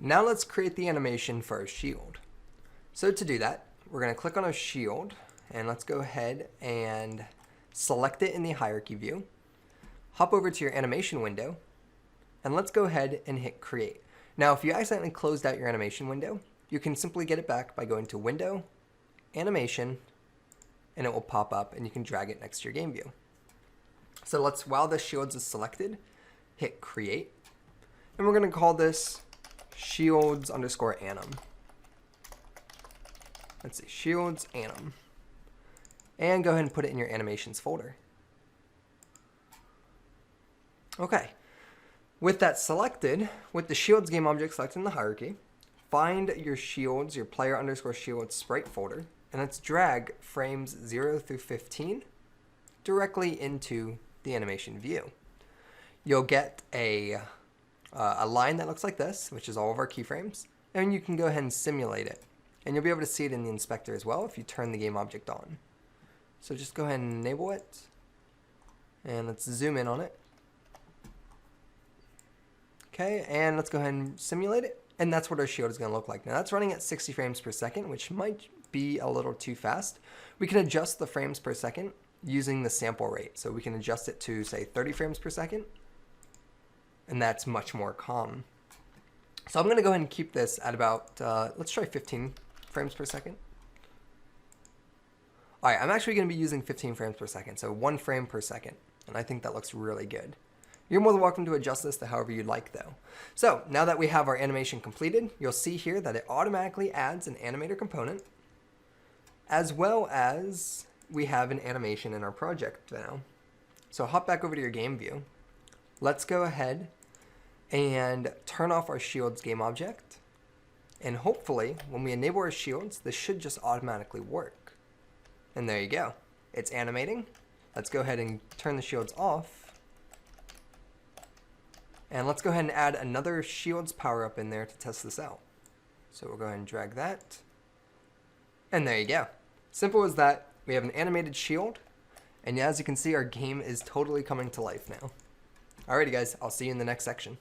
now let's create the animation for our shield. So to do that, we're going to click on our shield, and let's go ahead and select it in the hierarchy view. Hop over to your animation window, and let's go ahead and hit create. Now, if you accidentally closed out your animation window, you can simply get it back by going to Window, Animation, and it will pop up, and you can drag it next to your game view. So let's, while the shields is selected, hit create, and we're going to call this shields_anim. Let's see, shields anim, and go ahead and put it in your animations folder. Okay. With that selected, with the shields game object selected in the hierarchy, find your shields, your player_shields sprite folder, and let's drag frames 0 through 15 directly into the animation view. You'll get a line that looks like this, which is all of our keyframes, and you can go ahead and simulate it. And you'll be able to see it in the inspector as well if you turn the game object on. So just go ahead and enable it, and let's zoom in on it. Okay, and let's go ahead and simulate it. And that's what our shield is going to look like. Now that's running at 60 frames per second, which might be a little too fast. We can adjust the frames per second using the sample rate. So we can adjust it to, say, 30 frames per second. And that's much more calm. So I'm going to go ahead and keep this at about, let's try 15 frames per second. All right, I'm actually going to be using 15 frames per second, so 1 frame per second. And I think that looks really good. You're more than welcome to adjust this to however you'd like, though. So now that we have our animation completed, you'll see here that it automatically adds an animator component, as well as we have an animation in our project now. So hop back over to your game view. Let's go ahead and turn off our shields game object. And hopefully, when we enable our shields, this should just automatically work. And there you go. It's animating. Let's go ahead and turn the shields off. And let's go ahead and add another shields power up in there to test this out. So we'll go ahead and drag that. And there you go. Simple as that. We have an animated shield. And as you can see, our game is totally coming to life now. Alrighty guys, I'll see you in the next section.